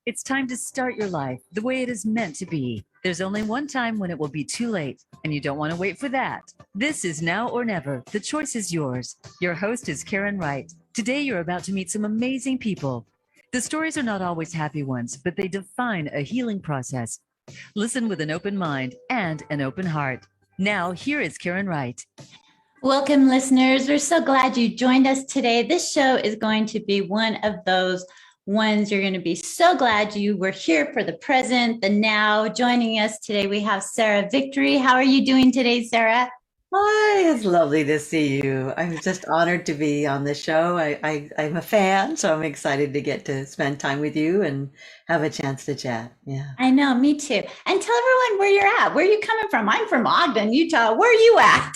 It's time to start your life the way it is meant to be. There's only one time when it will be too late, and you don't want to wait for that. This is Now or Never. The choice is yours. Your host is Karen Wright. Today, you're about to meet some amazing people. The stories are not always happy ones, but they define a healing process. Listen with an open mind and an open heart. Now, here is Karen Wright. Welcome, listeners. We're so glad you joined us today. This show is going to be one of those ones you're going to be so glad you were here for the present, the now. Joining us today, we have Sarah Victory. How are you doing today, Sarah? Hi, it's lovely to see you. I'm just honored to be on the show. I'm a fan, so I'm excited to get to spend time with you and have a chance to chat. Yeah. I know, me too. And tell everyone where you're at. Where are you coming from? I'm from Ogden, Utah. Where are you at?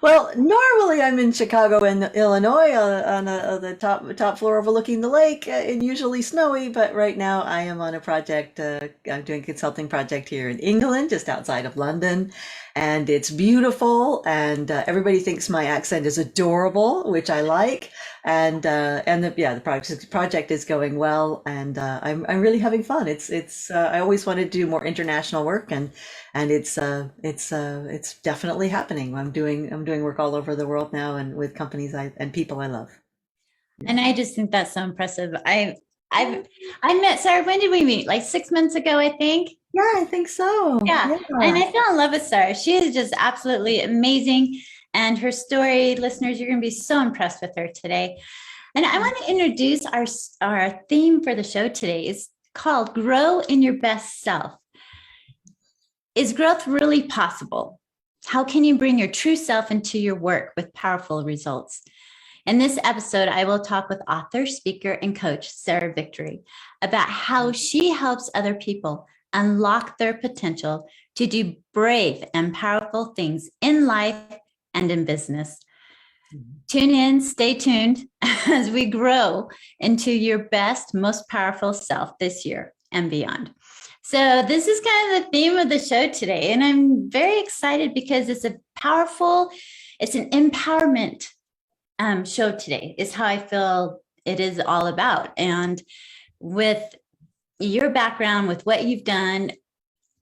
Well, normally I'm in Chicago and Illinois on the top floor overlooking the lake, and usually snowy. But right now I am on a project. I'm doing a consulting project here in England, just outside of London, and it's beautiful. And everybody thinks my accent is adorable, which I like. And the project is going well, and I'm really having fun. It's I always wanted to do more international work, and it's definitely happening. I'm doing work all over the world now, and with companies and people I love. And I just think that's so impressive. I met Sarah. When did we meet? Like 6 months ago, I think. Yeah, I think so. Yeah. And I fell in love with Sarah. She is just absolutely amazing. And her story, listeners, you're going to be so impressed with her today. And I want to introduce our theme for the show today. Is called Grow in Your Best Self. Is growth really possible? How can you bring your true self into your work with powerful results? In this episode, I will talk with author, speaker, and coach Sarah Victory about how she helps other people unlock their potential to do brave and powerful things in life and in business. Tune in, stay tuned as we grow into your best, most powerful self this year and beyond. So this is kind of the theme of the show today. And I'm very excited because it's an empowerment show today is how I feel it is all about. And with your background, with what you've done,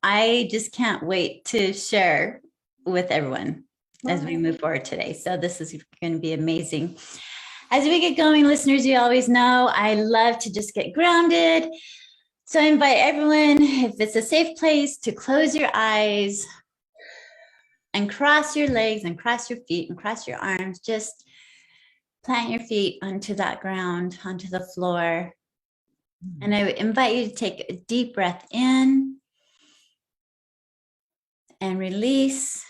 I just can't wait to share with everyone as we move forward today. So this is going to be amazing. As we get going, listeners, you always know I love to just get grounded. So I invite everyone, if it's a safe place, to close your eyes and cross your legs and cross your feet and cross your arms. Just plant your feet onto that ground, onto the floor. And I invite you to take a deep breath in and release.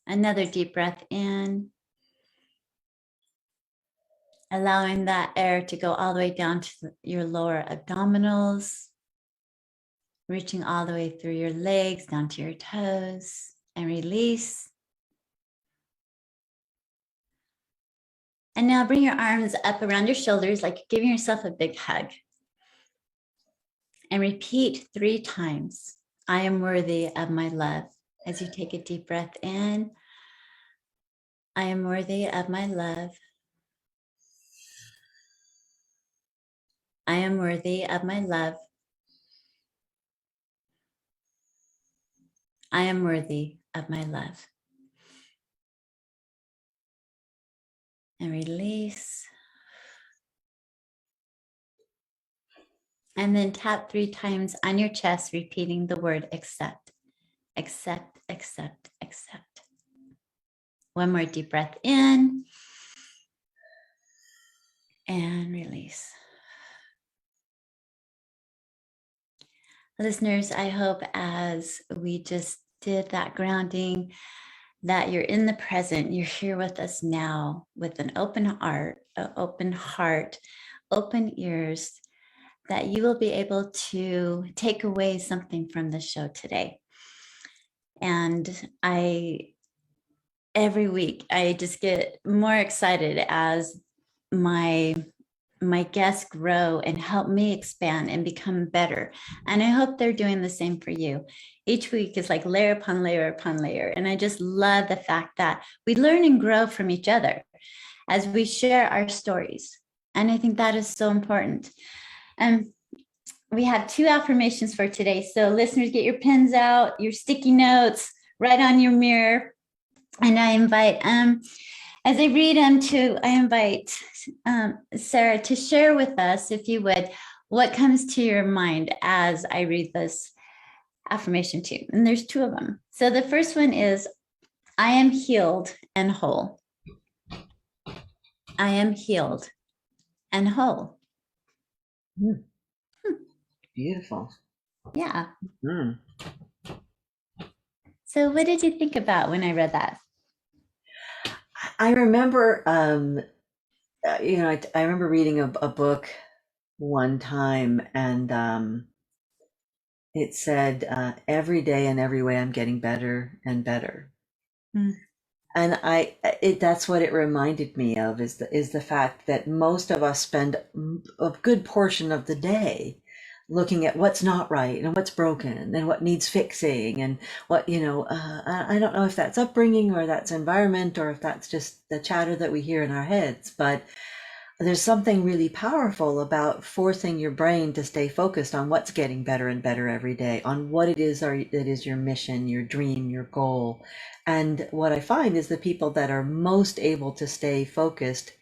Another deep breath in, allowing that air to go all the way down to your lower abdominals, reaching all the way through your legs, down to your toes, and release. And now bring your arms up around your shoulders like you're giving yourself a big hug. And repeat 3 times, I am worthy of my love. As you take a deep breath in, I am worthy of my love. I am worthy of my love. I am worthy of my love. And release. And then tap 3 times on your chest, repeating the word accept. Accept, accept, accept. One more deep breath in. And release. Listeners, I hope as we just did that grounding, that you're in the present, you're here with us now with an open heart, open ears, that you will be able to take away something from the show today. And every week, I just get more excited as my guests grow and help me expand and become better. And I hope they're doing the same for you. Each week is like layer upon layer upon layer. And I just love the fact that we learn and grow from each other. as we share our stories. And I think that is so important. And we have 2 affirmations for today. So listeners, get your pens out, your sticky notes, write on your mirror. And I invite, as I read them I invite Sarah to share with us, if you would, what comes to your mind as I read this affirmation to you. And there's 2 of them. So the first one is, I am healed and whole. I am healed and whole. Beautiful. Yeah. Mm. So what did you think about when I read that? I remember, I remember reading a book one time, and it said, every day and every way I'm getting better and better. Mm. And that's what it reminded me of, is the fact that most of us spend a good portion of the day looking at what's not right and what's broken and what needs fixing and what, I don't know if that's upbringing or that's environment or if that's just the chatter that we hear in our heads, but there's something really powerful about forcing your brain to stay focused on what's getting better and better every day, on what it is that is your mission, your dream, your goal. And what I find is the people that are most able to stay focused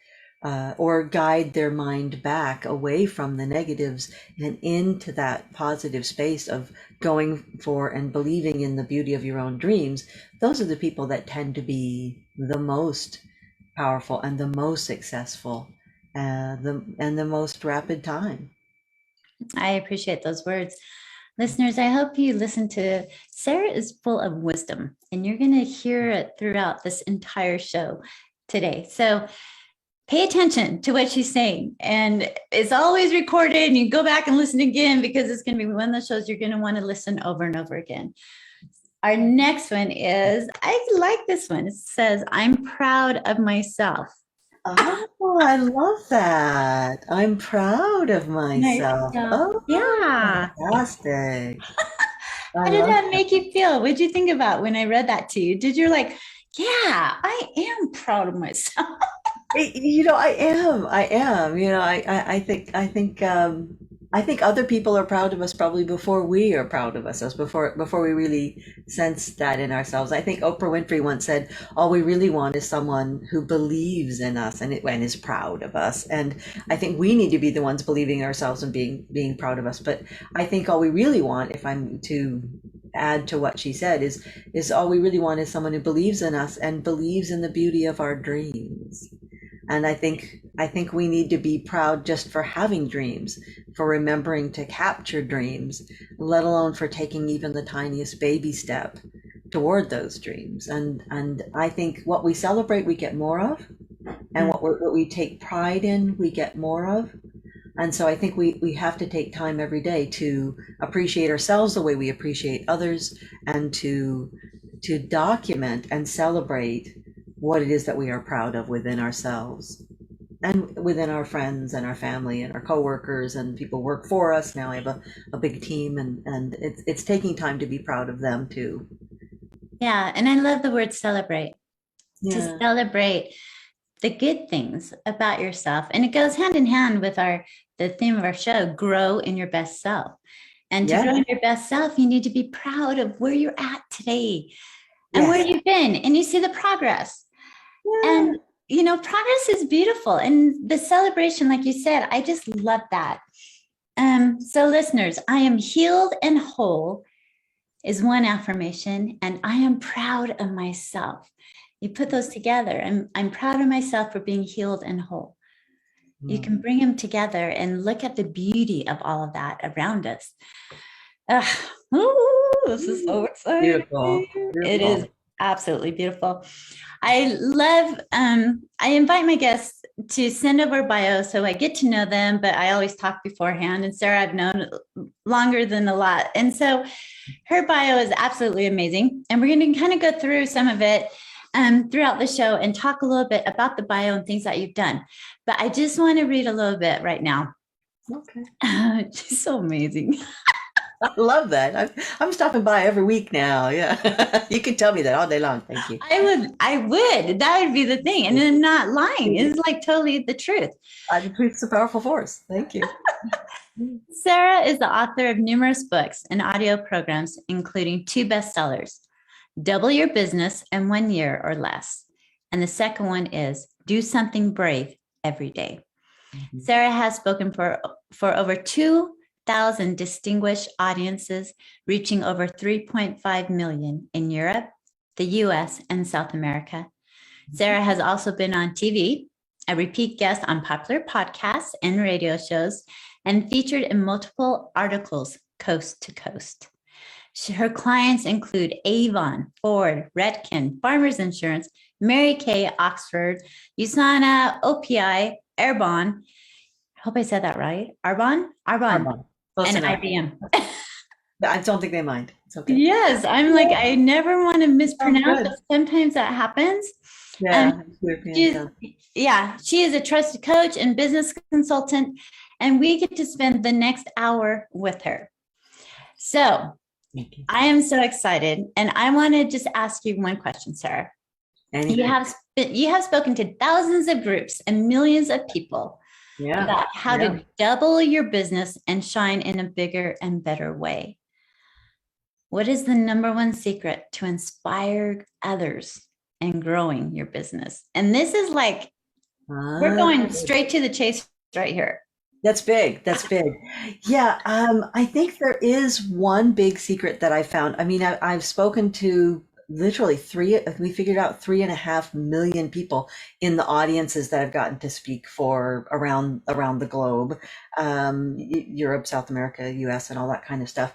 or guide their mind back away from the negatives and into that positive space of going for and believing in the beauty of your own dreams, those are the people that tend to be the most powerful and the most successful and the most rapid time. I appreciate those words. Listeners, I hope you listen to, Sarah is full of wisdom, and you're going to hear it throughout this entire show today. So pay attention to what she's saying. And it's always recorded, and you go back and listen again, because it's going to be one of those shows you're going to want to listen over and over again. Our next one is, I like this one. It says, I'm proud of myself. Oh, I love that. I'm proud of myself. Oh, yeah. Fantastic. How did that make you feel? What did you think about when I read that to you? Did you like, yeah, I am proud of myself? I am. I think other people are proud of us probably before we are proud of ourselves, before we really sense that in ourselves. I think Oprah Winfrey once said, all we really want is someone who believes in us and is proud of us. And I think we need to be the ones believing in ourselves and being proud of us. But I think all we really want, if I'm to add to what she said, is all we really want is someone who believes in us and believes in the beauty of our dreams. And I think we need to be proud just for having dreams, for remembering to capture dreams, let alone for taking even the tiniest baby step toward those dreams. And I think what we celebrate, we get more of, and what we take pride in, we get more of. And so I think we have to take time every day to appreciate ourselves the way we appreciate others, and to document and celebrate what it is that we are proud of within ourselves and within our friends and our family and our coworkers and people work for us. Now I have a big team, and it's taking time to be proud of them too. Yeah. And I love the word celebrate. Yeah. To celebrate the good things about yourself. And it goes hand in hand with the theme of our show, grow in your best self. And to grow in your best self, you need to be proud of where you're at today and where you've been, and you see the progress. And, progress is beautiful. And the celebration, like you said, I just love that. So listeners, I am healed and whole is one affirmation, and I am proud of myself. You put those together, and I'm proud of myself for being healed and whole. You can bring them together and look at the beauty of all of that around us. This is so exciting. Beautiful. It is absolutely beautiful. I invite my guests to send over a bio so I get to know them, but I always talk beforehand. And Sarah, I've known longer than a lot. And so her bio is absolutely amazing. And we're going to kind of go through some of it throughout the show and talk a little bit about the bio and things that you've done. But I just want to read a little bit right now. Okay. She's so amazing. I love that. I'm stopping by every week now. Yeah. You can tell me that all day long. Thank you. I would. That would be the thing. And then not lying is like totally the truth. The truth's a powerful force. Thank you. Sarah is the author of numerous books and audio programs, including 2 bestsellers, Double Your Business in 1 Year or Less. And the second one is Do Something Brave Every Day. Mhm. Sarah has spoken for over 2,000 distinguished audiences, reaching over 3.5 million in Europe, the US, and South America. Sarah has also been on TV, a repeat guest on popular podcasts and radio shows, and featured in multiple articles coast to coast. Her clients include Avon, Ford, Redken, Farmers Insurance, Mary Kay, Oxford, USANA, OPI, Arbonne. I hope I said that right. Arbonne, Close and enough. IBM. I don't think they mind. It's okay. Yes, I'm like, I never want to mispronounce, good. but sometimes that happens. Yeah. She is a trusted coach and business consultant, and we get to spend the next hour with her. So Thank you. I am so excited, and I want to just ask you one question, Sarah. Anything. You have spoken to thousands of groups and millions of people about how to double your business and shine in a bigger and better way. What is the number one secret to inspire others and growing your business? And this is like, we're going straight to the chase right here. That's big. That's big. Yeah. I think there is one big secret that I found. I mean, I've spoken to literally we figured out 3.5 million people in the audiences that I've gotten to speak for around the globe, Europe, South America, US, and all that kind of stuff.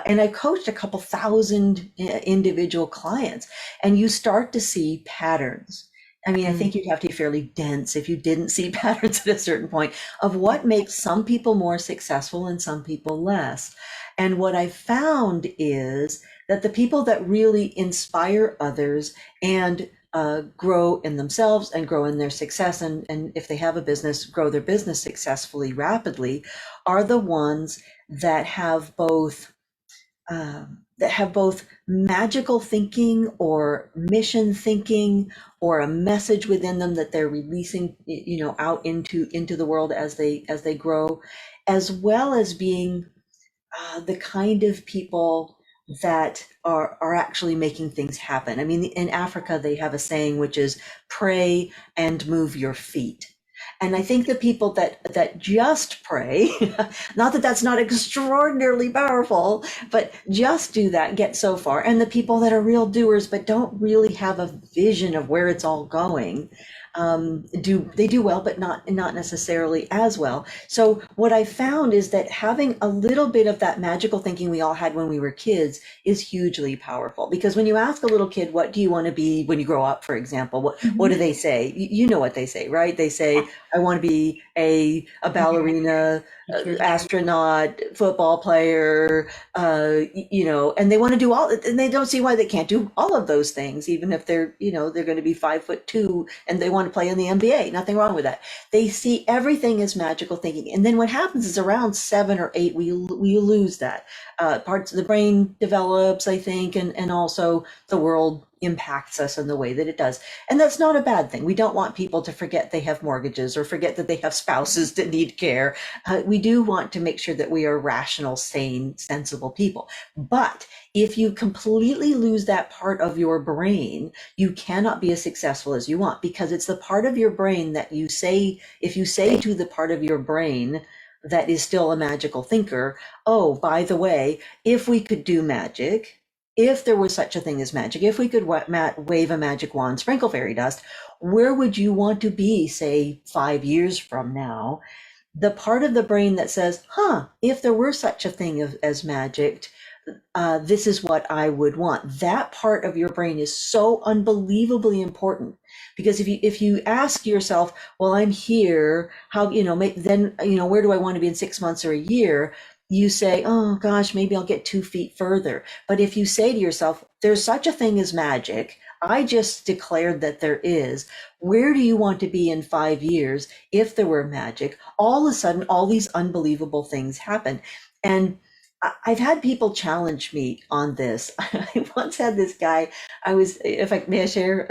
And I coached a couple thousand individual clients, and you start to see patterns. I mean, I think you'd have to be fairly dense if you didn't see patterns at a certain point of what makes some people more successful and some people less. And what I found is that the people that really inspire others and grow in themselves and grow in their success, and if they have a business, grow their business successfully, rapidly, are the ones that have both magical thinking or mission thinking or a message within them that they're releasing, out into the world as they grow, as well as being the kind of people that are actually making things happen. I mean, in Africa, they have a saying, which is pray and move your feet. And I think the people that just pray, not that that's not extraordinarily powerful, but just do that, get so far. And the people that are real doers, but don't really have a vision of where it's all going, do well, but not necessarily as well. So what I found is that having a little bit of that magical thinking we all had when we were kids is hugely powerful. Because when you ask a little kid, what do you want to be when you grow up, for example, what do they say? You know what they say, right? They say, I want to be a ballerina, astronaut, football player, and they want to do all, and they don't see why they can't do all of those things, even if they're going to be 5'2" and they want to play in the NBA. Nothing wrong with that. They see everything as magical thinking. And then what happens is around 7 or 8, we lose that. Parts of the brain develops, I think, and also the world impacts us in the way that it does. And that's not a bad thing. We don't want people to forget they have mortgages or forget that they have spouses that need care. We do want to make sure that we are rational, sane, sensible people. But if you completely lose that part of your brain, you cannot be as successful as you want, because it's the part of your brain that if you say to the part of your brain that is still a magical thinker, oh, by the way, if we could do magic, if there was such a thing as magic, if we could wave a magic wand, sprinkle fairy dust, where would you want to be, say, 5 years from now? The part of the brain that says, if there were such a thing as magic, this is what I would want. That part of your brain is so unbelievably important, because if you ask yourself, well, I'm here, how, then, where do I want to be in 6 months or a year? You say, oh gosh, maybe I'll get 2 feet further. But if you say to yourself, there's such a thing as magic, I just declared that there is, where do you want to be in 5 years if there were magic? All of a sudden, all these unbelievable things happen. And I've had people challenge me on this. I once had this guy. I was, if I may I share,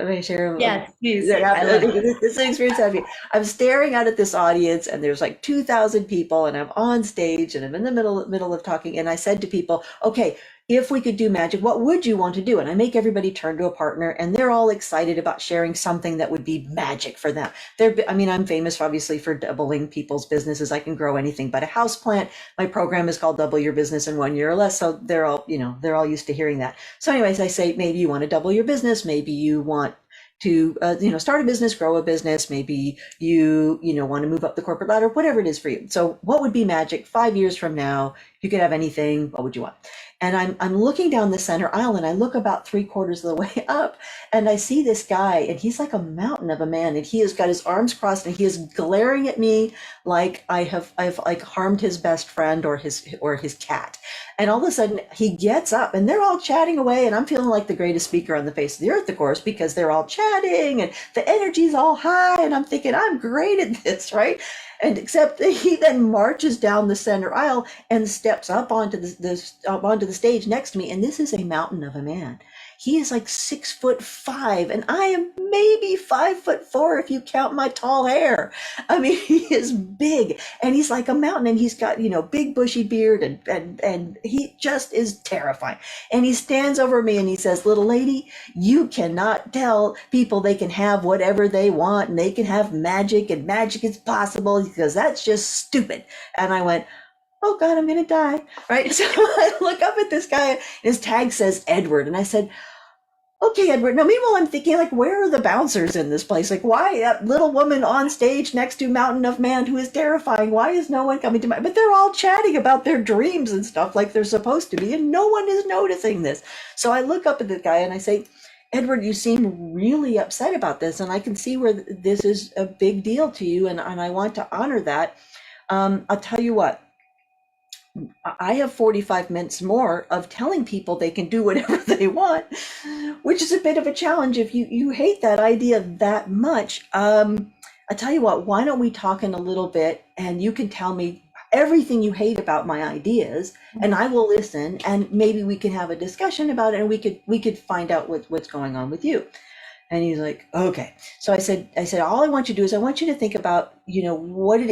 Yes, please. I love it. this experience happened. I'm staring out at this audience, and there's like 2,000 people, and I'm on stage, and I'm in the middle of talking, and I said to people, "Okay, if we could do magic, what would you want to do?" And I make everybody turn to a partner, and they're all excited about sharing something that would be magic for them. I mean, I'm famous obviously for doubling people's businesses. I can grow anything but a house plant. My program is called Double Your Business in 1 year or less. So they're all, they're all used to hearing that. So anyways, I say, maybe you want to double your business. Maybe you want to, start a business, grow a business. Maybe you want to move up the corporate ladder, whatever it is for you. So what would be magic 5 years from now? You could have anything. What would you want? And I'm looking down the center aisle, and I look about 3/4 of the way up, and I see this guy, and he's like a mountain of a man, and he has got his arms crossed, and he is glaring at me like I've like harmed his best friend or his cat. And all of a sudden he gets up, and they're all chatting away, and I'm feeling like the greatest speaker on the face of the earth, of course, because they're all chatting and the energy's all high, and I'm thinking I'm great at this, right? And except he then marches down the center aisle and steps up onto the stage next to me. And this is a mountain of a man. He is like 6'5", and I am maybe 5'4" if you count my tall hair. I mean, he is big, and he's like a mountain, and he's got, big bushy beard, and he just is terrifying. And he stands over me and he says, "Little lady, you cannot tell people they can have whatever they want, and they can have magic, and magic is possible, because that's just stupid." And I went, "Oh God, I'm going to die." Right. So I look up at this guy, and his tag says Edward. And I said, "Okay, Edward." Now, meanwhile, I'm thinking, like, where are the bouncers in this place? Like, why that little woman on stage next to Mountain of Man who is terrifying? Why is no one coming to my, but they're all chatting about their dreams and stuff like they're supposed to be. And no one is noticing this. So I look up at the guy and I say, "Edward, you seem really upset about this. And I can see where this is a big deal to you. And I want to honor that. I'll tell you what. I have 45 minutes more of telling people they can do whatever they want, which is a bit of a challenge if you hate that idea that much. I tell you what, why don't we talk in a little bit, and you can tell me everything you hate about my ideas, and I will listen, and maybe we can have a discussion about it, and we could find out what's going on with you." And he's like, "Okay." So I said, "All I want you to do is I want you to think about,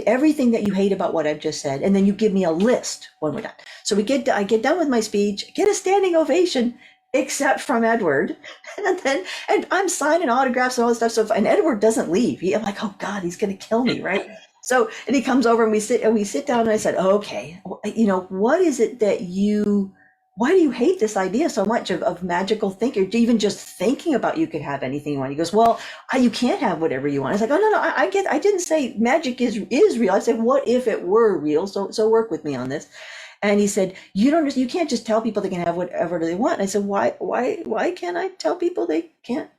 everything that you hate about what I've just said. And then you give me a list when we're done." So I get done with my speech, get a standing ovation, except from Edward. And I'm signing autographs and all this stuff. So, and Edward doesn't leave. I'm like, "Oh God, he's going to kill me." Right. So, and he comes over and we sit down, and I said, "Okay, what is it that why do you hate this idea so much of magical thinking, or even just thinking about you could have anything you want?" He goes, "Well, you can't have whatever you want." I was like, "Oh, no, I didn't say magic is real. I said, what if it were real? So work with me on this." And he said, you can't just tell people they can have whatever they want." And I said, why can't I tell people they can,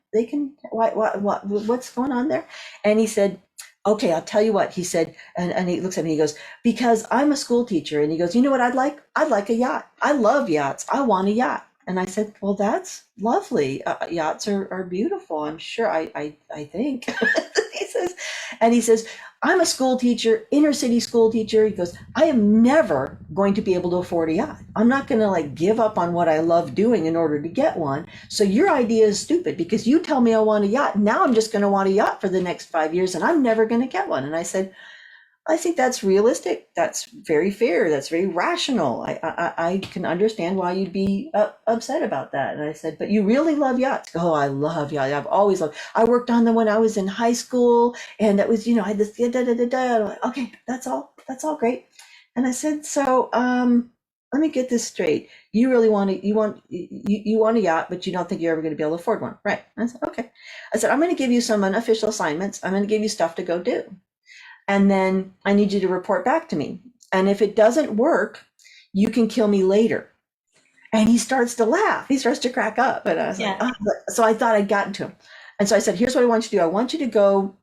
what's going on there? And he said, "Okay, I'll tell you what," he said, and he looks at me, he goes, "Because I'm a school teacher." And he goes, "You know what I'd like? I'd like a yacht. I love yachts. I want a yacht." And I said, "Well, that's lovely. Yachts are beautiful, I'm sure, I think." he says, "I'm a school teacher, inner city school teacher." He goes, "I am never going to be able to afford a yacht. I'm not going to give up on what I love doing in order to get one. So your idea is stupid, because you tell me I want a yacht. Now I'm just going to want a yacht for the next 5 years, and I'm never going to get one." And I said, "I think that's realistic. That's very fair. That's very rational. I can understand why you'd be upset about that." And I said, "But you really love yachts?" "Oh, I love yachts. I've always loved. I worked on them when I was in high school, and that was, I had this da da da da da." I'm like, "Okay, that's all great." And I said, "So, let me get this straight. You really want a yacht, but you don't think you're ever going to be able to afford one, right?" And I said, "Okay." I said, "I'm going to give you some unofficial assignments. I'm going to give you stuff to go do. And then I need you to report back to me. And if it doesn't work, you can kill me later." And he starts to laugh. He starts to crack up. And I was like, "Oh." So I thought I'd gotten to him. And so I said, "Here's what I want you to do. I want you to go."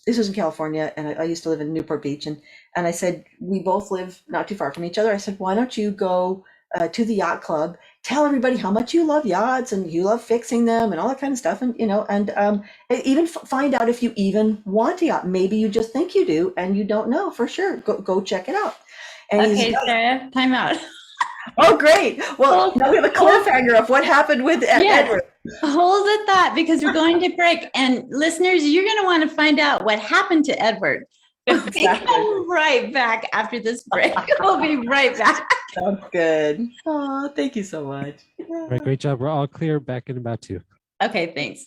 This was in California, and I used to live in Newport Beach. And I said, we both live not too far from each other. I said, "Why don't you go to the yacht club, tell everybody how much you love yachts and you love fixing them and all that kind of stuff, and even find out if you even want a yacht. Maybe you just think you do and you don't know for sure. Go check it out." And Okay, Sarah, time out. Oh, great. Well, now we have a cliffhanger of what happened with Edward. Hold at that because we're going to break. And listeners, you're going to want to find out what happened to Edward. Exactly. We come right back after this break. We'll be right back. Sounds good. Oh, thank you so much. All right, great job. We're all clear. Back in about 2. Okay, thanks.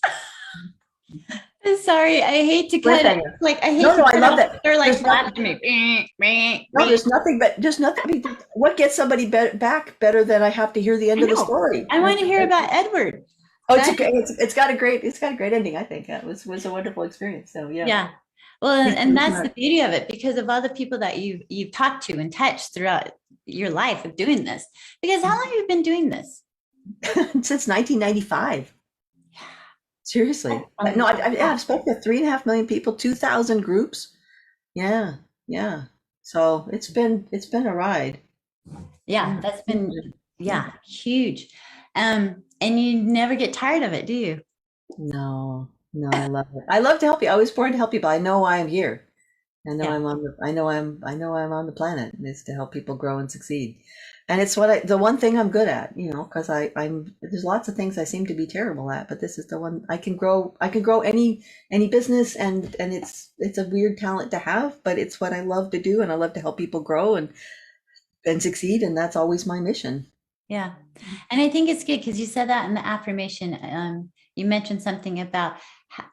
Sorry, I hate to cut it. Cliffhanger. Like I hate No, to I cut love off. that. They're like There's slapping me. No, there's nothing but just nothing. I mean, what gets somebody back better than I have to hear the end of the know. story? I want to hear about Edward. Oh, it's got a great ending. I think it was a wonderful experience. So yeah. Yeah. Well, and that's the beauty of it because of all the people that you've talked to and touched throughout your life of doing this. Because how long have you been doing this? Since 1995. Seriously. No, I've spoken to 3.5 million people, 2,000 groups. Yeah. So it's been a ride. Yeah, that's been huge. And you never get tired of it, do you? No, I love it. I love to help you. I was born to help people. I know why I'm here. I know I'm on the planet is to help people grow and succeed. And it's the one thing I'm good at, because there's lots of things I seem to be terrible at, but this is the one I can grow any business and it's a weird talent to have, but it's what I love to do and I love to help people grow and succeed, and that's always my mission. Yeah. And I think it's good because you said that in the affirmation. You mentioned something about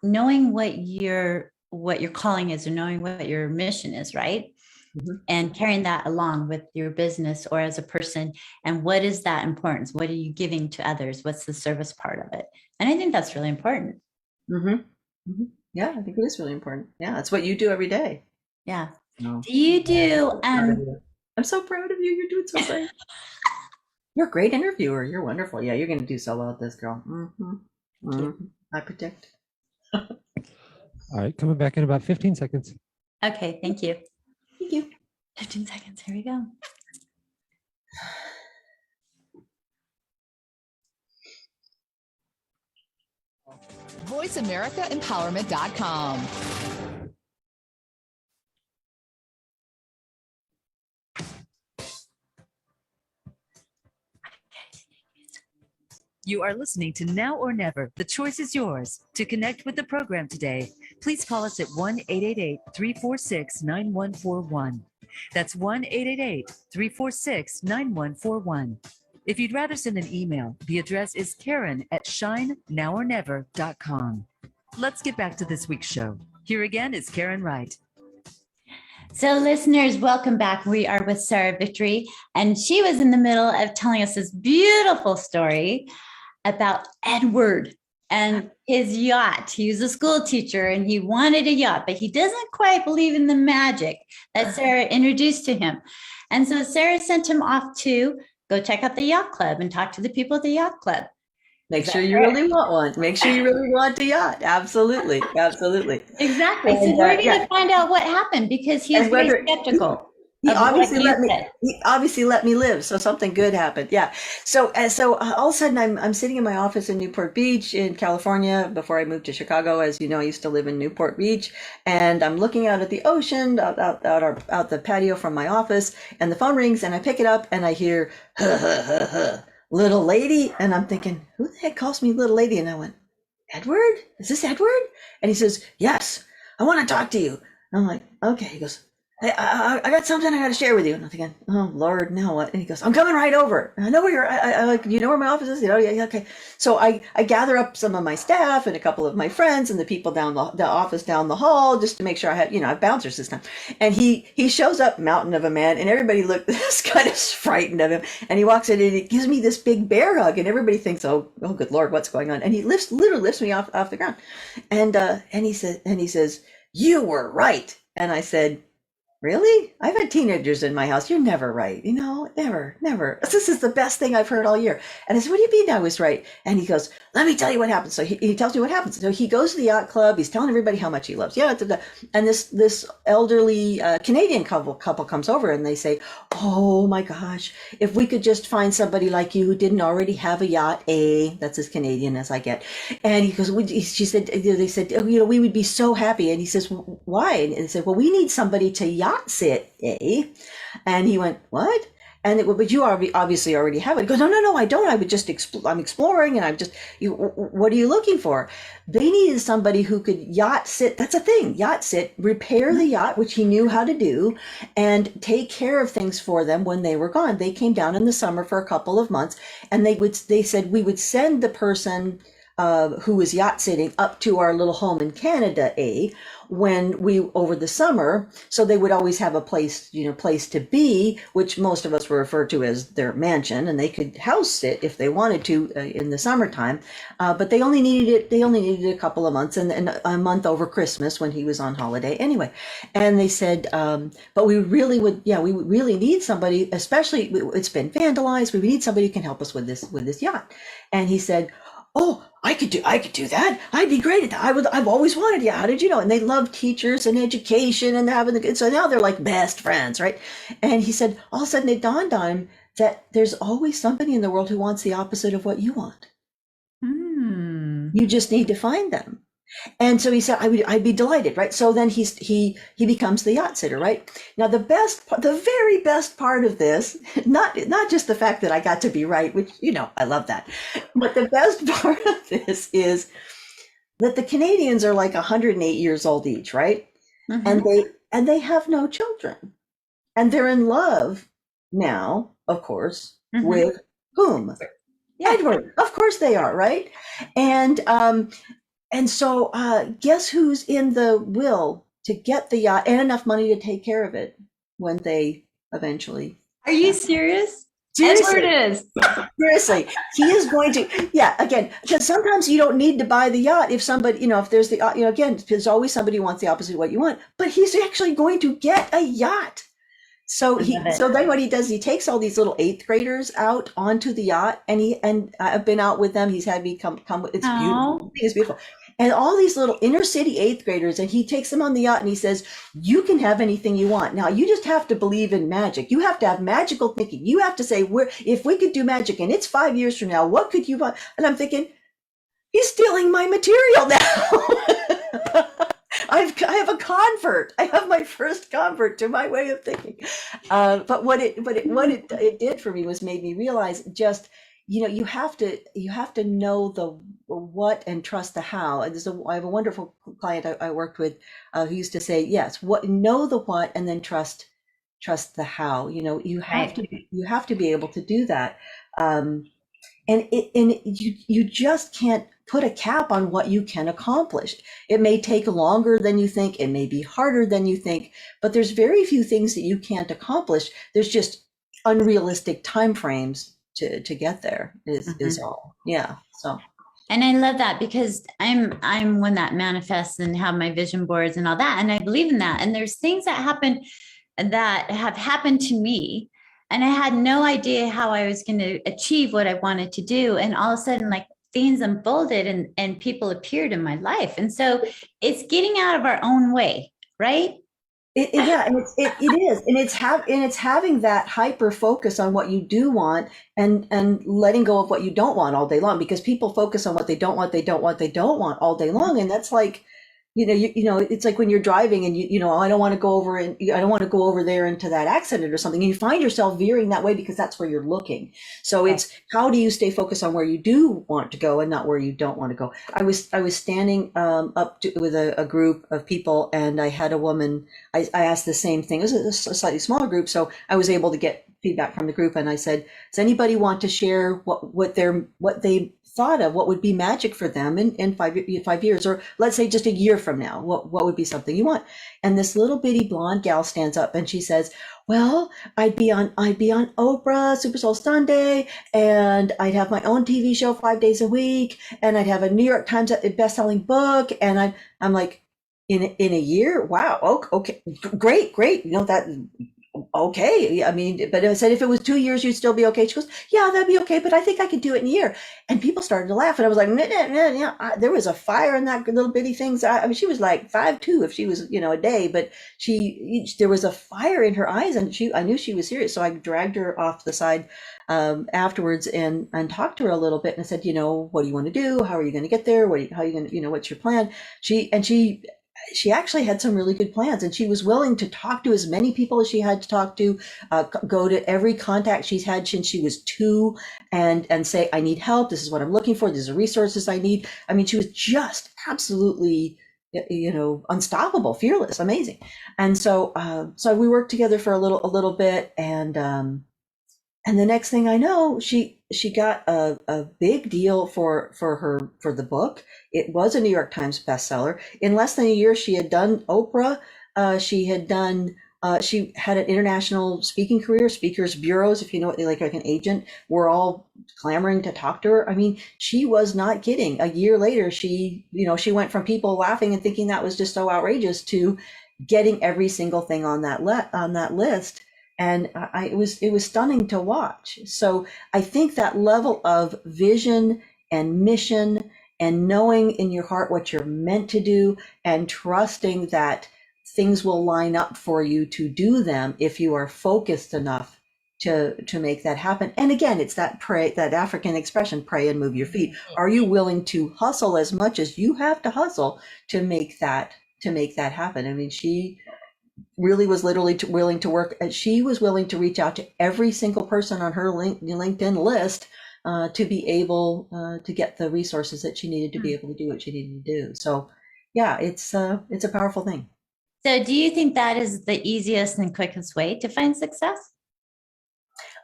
knowing what your calling is or knowing what your mission is, right? Mm-hmm. And carrying that along with your business or as a person. And what is that importance? What are you giving to others? What's the service part of it? And I think that's really important. Mm-hmm. Mm-hmm. Yeah, I think it is really important. Yeah, it's what you do every day. Yeah. No. Do you do? I'm so proud of you. You're doing so great. You're a great interviewer. You're wonderful. Yeah, you're going to do so well at this, girl. Mm-hmm. Mm-hmm. I predict. All right, coming back in about 15 seconds. Okay, thank you. Thank you. 15 seconds. Here we go. VoiceAmericaEmpowerment.com. You are listening to Now or Never. The choice is yours. To connect with the program today, please call us at 1-888-346-9141. That's 1-888-346-9141. If you'd rather send an email, the address is Karen@shinenowornever.com. Let's get back to this week's show. Here again is Karen Wright. So listeners, welcome back. We are with Sarah Victory, and she was in the middle of telling us this beautiful story about Edward and his yacht. He was a school teacher and he wanted a yacht, but he doesn't quite believe in the magic that Sarah introduced to him. And so Sarah sent him off to go check out the yacht club and talk to the people at the yacht club. Make sure you really want one. Make sure you really want the yacht. Absolutely. Absolutely. Exactly. So we're going to find out what happened because he was very skeptical. He obviously let me live, so something good happened. Yeah. So all of a sudden, I'm sitting in my office in Newport Beach in California. Before I moved to Chicago, as you know, I used to live in Newport Beach, and I'm looking out at the ocean, out the patio from my office, and the phone rings, and I pick it up, and I hear little lady, and I'm thinking, who the heck calls me little lady? And I went, Edward? Is this Edward? And he says, yes, I want to talk to you. And I'm like, okay. He goes, hey, I got something I got to share with you. And I'm thinking, oh Lord, now what? And he goes, I'm coming right over. And I know where you're. I like, you know where my office is? Yeah, okay. So I gather up some of my staff and a couple of my friends and the people down the office down the hall just to make sure I have, I have bouncers this time. And he shows up, mountain of a man, and everybody looked kind of frightened of him. And he walks in and he gives me this big bear hug, and everybody thinks, oh good Lord, what's going on? And he literally lifts me off the ground, and he says, you were right. And I said, really? I've had teenagers in my house. You're never right. Never. This is the best thing I've heard all year. And I said, what do you mean I was right? And he goes, let me tell you what happened. So he tells me what happens. So he goes to the yacht club. He's telling everybody how much he loves. Yeah. And this elderly Canadian couple comes over and they say, oh my gosh, if we could just find somebody like you who didn't already have a yacht, that's as Canadian as I get. And he goes, they said, we would be so happy. And he says, why? And they said, well, we need somebody to yacht sit, And he went, what? And but you obviously already have it. He goes, no, I don't. I would just I'm exploring, and what are you looking for? They needed somebody who could yacht sit. That's a thing, yacht sit, repair the yacht, which he knew how to do, and take care of things for them when they were gone. They came down in the summer for a couple of months, and they said we would send the person who was yacht sitting up to our little home in Canada, when we over the summer, so they would always have a place to be, which most of us would refer to as their mansion, and they could house sit if they wanted to in the summertime. But they only needed a couple of months, and a month over Christmas when he was on holiday anyway. And they said, but we really would need somebody, especially it's been vandalized. We would need somebody who can help us with this yacht. And he said, oh, I could do that. I'd be great at that. I've always wanted. Yeah, how did you know? And they love teachers and education and having the good. So now they're like best friends, right? And he said, all of a sudden it dawned on him that there's always somebody in the world who wants the opposite of what you want. You just need to find them. And so he said, I'd be delighted, right? So then he becomes the yacht sitter, right? Now the very best part of this, not just the fact that I got to be right, which, I love that, but the best part of this is that the Canadians are like 108 years old each, right? And they have no children, and they're in love now, of course, with whom? Yeah. Edward, of course they are, right? And so guess who's in the will to get the yacht and enough money to take care of it when they eventually. Are you serious? Seriously. Edward is. Seriously. He is going to, again, because sometimes you don't need to buy the yacht if somebody, if there's the, again, there's always somebody who wants the opposite of what you want, but he's actually going to get a yacht. So then what he does, he takes all these little 8th graders out onto the yacht, and I've been out with them. He's had me come. It's beautiful. It's beautiful. And all these little inner city 8th graders, and he takes them on the yacht and he says, you can have anything you want. Now you just have to believe in magic. You have to have magical thinking. You have to say, if we could do magic and it's 5 years from now, what could you want? And I'm thinking, he's stealing my material now. I have a convert. I have my first convert to my way of thinking. But what it did for me was made me realize just, you have to know the what and trust the how. And I have a wonderful client I worked with who used to say, yes, know the what and then trust the how. You have to be able to do that. And you just can't put a cap on what you can accomplish. It may take longer than you think. It may be harder than you think, but there's very few things that you can't accomplish. There's just unrealistic timeframes to get there is all. Yeah. So. And I love that because I'm one that manifests and have my vision boards and all that. And I believe in that. And there's things that happen that have happened to me. And I had no idea how I was going to achieve what I wanted to do. And all of a sudden, like things unfolded and people appeared in my life. And so it's getting out of our own way, right? And it is, and it's having that hyper focus on what you do want and letting go of what you don't want all day long, because people focus on what they don't want all day long, and that's like, it's like when you're driving and I don't want to go over there into that accident or something, and you find yourself veering that way because that's where you're looking. So it's how do you stay focused on where you do want to go and not where you don't want to go. I was standing with a group of people, and I had a woman. I asked the same thing. It was a slightly smaller group, so I was able to get feedback from the group, and I said, does anybody want to share what they thought of what would be magic for them in 5 years, or let's say just a year from now? What would be something you want? And this little bitty blonde gal stands up and she says, well, I'd be on Oprah Super Soul Sunday, and I'd have my own TV show 5 days a week, and I'd have a New York Times best-selling book. And I'm like, in a year? Wow. Okay. Great. That. Okay. I mean, but I said, if it was 2 years, you'd still be okay. She goes, yeah, that'd be okay, but I think I could do it in a year. And people started to laugh, and I was like, nah. There was a fire in that little bitty thing. So I mean, she was like 5'2" if she was, a day, but there was a fire in her eyes, and I knew she was serious. So I dragged her off to the side afterwards and talked to her a little bit, and I said, what do you want to do? How are you going to get there? How are you going to, what's your plan? She she actually had some really good plans, and she was willing to talk to as many people as she had to talk to, go to every contact she's had since she was 2, and say, I need help. This is what I'm looking for. These are resources I need. I mean, she was just absolutely, unstoppable, fearless, amazing. And so, so we worked together for a little bit, and the next thing I know, she got a big deal for the book. It was a New York Times bestseller. In less than a year, she had done Oprah. She had an international speaking career. Speakers bureaus, if you know what they like an agent, were all clamoring to talk to her. I mean, she was not kidding. A year later, she went from people laughing and thinking that was just so outrageous to getting every single thing on that list. And it was stunning to watch. So I think that level of vision and mission and knowing in your heart what you're meant to do and trusting that things will line up for you to do them if you are focused enough to make that happen. And again, it's that African expression, pray and move your feet. Are you willing to hustle as much as you have to hustle to make that happen? I mean, she really was literally willing to work. She was willing to reach out to every single person on her LinkedIn list to be able to get the resources that she needed to be able to do what she needed to do. So yeah, it's a powerful thing. So do you think that is the easiest and quickest way to find success?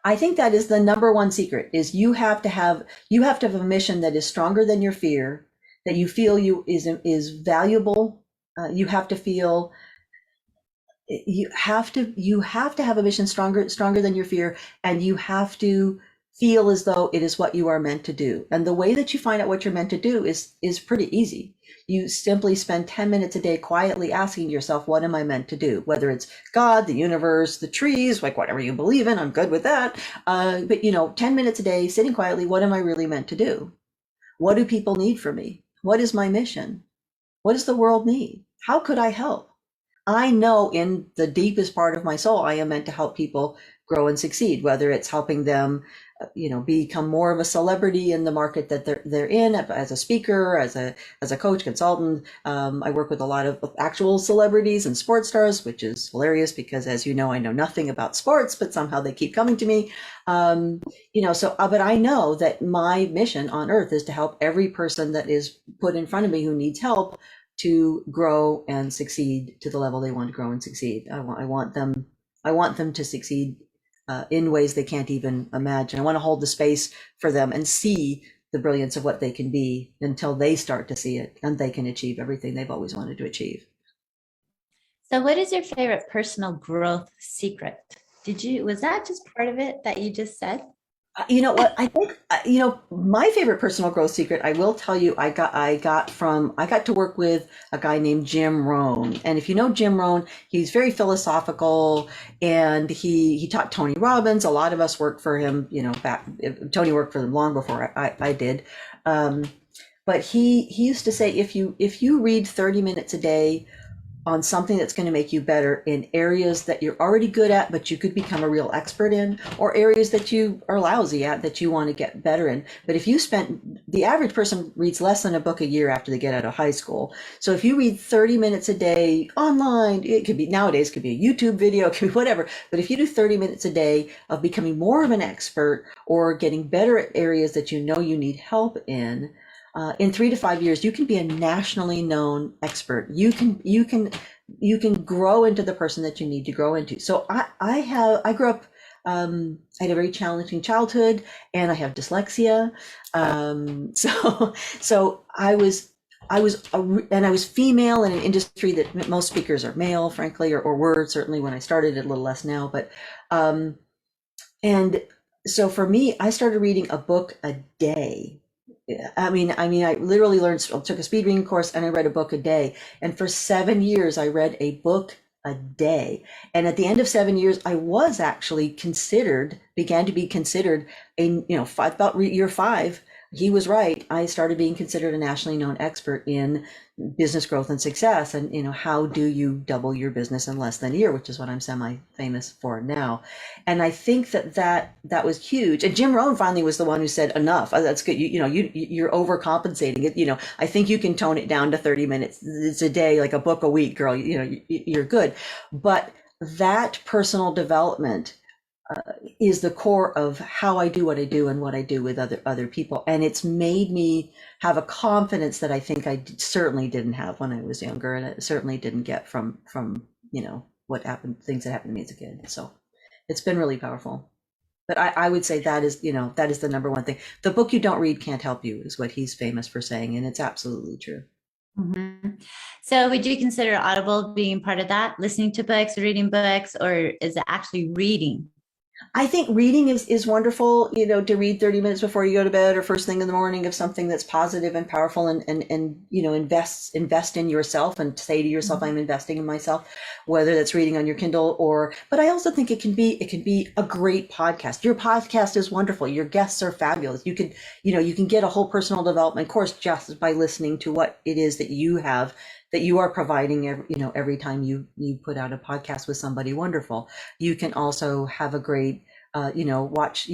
I think that is the number one secret, is you have to have a mission that is stronger than your fear, that you feel is valuable. You have to feel you have to have a mission stronger than your fear, and you have to feel as though it is what you are meant to do. And the way that you find out what you're meant to do is pretty easy. You simply spend 10 minutes a day quietly asking yourself, what am I meant to do? Whether it's God, the universe, the trees, like whatever you believe in, I'm good with that. But 10 minutes a day sitting quietly, what am I really meant to do? What do people need from me? What is my mission? What does the world need? How could I help? I know in the deepest part of my soul, I am meant to help people grow and succeed, whether it's helping them, become more of a celebrity in the market that they're in, as a speaker, as a coach, consultant. I work with a lot of actual celebrities and sports stars, which is hilarious because, as you know, I know nothing about sports, but somehow they keep coming to me. But I know that my mission on earth is to help every person that is put in front of me who needs help to grow and succeed to the level they want to grow and succeed. I want them to succeed in ways they can't even imagine. I want to hold the space for them and see the brilliance of what they can be until they start to see it and they can achieve everything they've always wanted to achieve. So what is your favorite personal growth secret? Was that just part of it that you just said? You know what? I think, my favorite personal growth secret, I will tell you, I got to work with a guy named Jim Rohn. And if you know Jim Rohn, he's very philosophical, and he taught Tony Robbins. A lot of us worked for him, Tony worked for him long before I did. But he used to say, if you read 30 minutes a day on something that's going to make you better in areas that you're already good at, but you could become a real expert in, or areas that you are lousy at that you want to get better in. But if the average person reads less than a book a year after they get out of high school. So if you read 30 minutes a day online, nowadays it could be a YouTube video, it could be whatever. But if you do 30 minutes a day of becoming more of an expert or getting better at areas that you know you need help in 3 to 5 years, you can be a nationally known expert. You can grow into the person that you need to grow into. So I grew up, I had a very challenging childhood, and I have dyslexia. So I was female in an industry that most speakers are male, frankly, or were certainly when I started, a little less now. But and so for me, I started reading a book a day. I mean, I literally took a speed reading course, and I read a book a day. And for 7 years, I read a book a day. And at the end of 7 years, I was actually began to be considered about year 5, he was right. I started being considered a nationally known expert in business growth and success. And, how do you double your business in less than a year, which is what I'm semi-famous for now. And I think that was huge. And Jim Rohn finally was the one who said, enough. That's good. You're overcompensating it. I think you can tone it down to 30 minutes. It's a day, like a book a week, girl. You're good. But that personal development is the core of how I do what I do and what I do with other people. And it's made me have a confidence that I think I certainly didn't have when I was younger, and it certainly didn't get from what happened, things that happened to me as a kid. So it's been really powerful. But I would say that is the number one thing. The book you don't read can't help you, is what he's famous for saying, and it's absolutely true. Mm-hmm. So would you consider Audible being part of that, listening to books, reading books, or is it actually reading? I think reading is wonderful, to read 30 minutes before you go to bed or first thing in the morning of something that's positive and powerful, and invest in yourself and say to yourself, I'm investing in myself, whether that's reading on your Kindle but I also think it can be a great podcast. Your podcast is wonderful. Your guests are fabulous. You can get a whole personal development course just by listening to what it is that you are providing every time you put out a podcast with somebody wonderful. You can also have a great you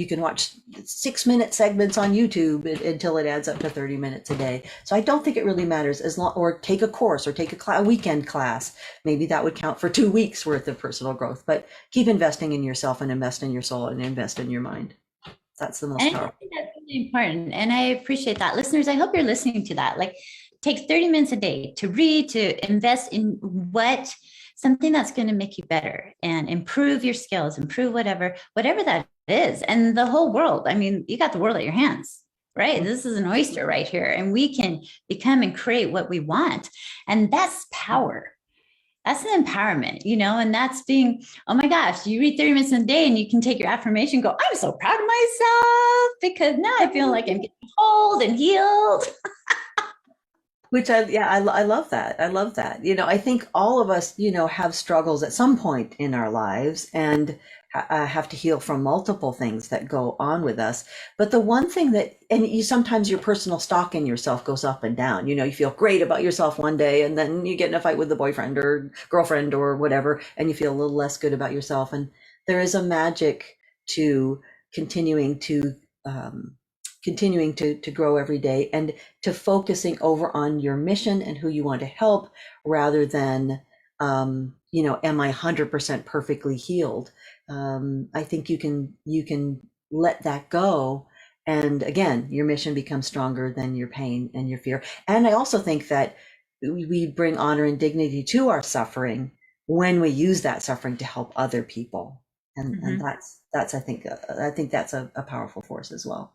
can watch 6-minute segments on YouTube until it adds up to 30 minutes a day. So I don't think it really matters, or take a course or take a weekend class. Maybe that would count for 2 weeks worth of personal growth, but keep investing in yourself and invest in your soul and invest in your mind. That's the most powerful. I think that's really important. And I appreciate that. Listeners, I hope you're listening to that. Like, take 30 minutes a day to read, to invest in something that's going to make you better and improve your skills, improve whatever that is. And the whole world, I mean, you got the world at your hands, right? This is an oyster right here, and we can become and create what we want. And that's power. That's an empowerment, and that's being, oh my gosh, you read 30 minutes a day and you can take your affirmation and go, I'm so proud of myself because now I feel like I'm getting whole and healed. Which I love that. I love that. I think all of us, have struggles at some point in our lives and have to heal from multiple things that go on with us. But the one thing sometimes your personal stock in yourself goes up and down. You feel great about yourself one day, and then you get in a fight with the boyfriend or girlfriend or whatever, and you feel a little less good about yourself. And there is a magic to continuing to grow every day, and to focusing over on your mission and who you want to help, rather than, am I 100% perfectly healed? I think you can let that go. And again, your mission becomes stronger than your pain and your fear. And I also think that we bring honor and dignity to our suffering when we use that suffering to help other people. And that's I think that's a powerful force as well.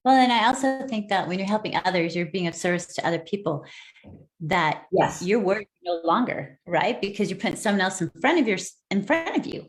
Well, and I also think that when you're helping others, you're being of service to other people, that Yes. you're worried no longer, right? Because you're putting someone else in front of you.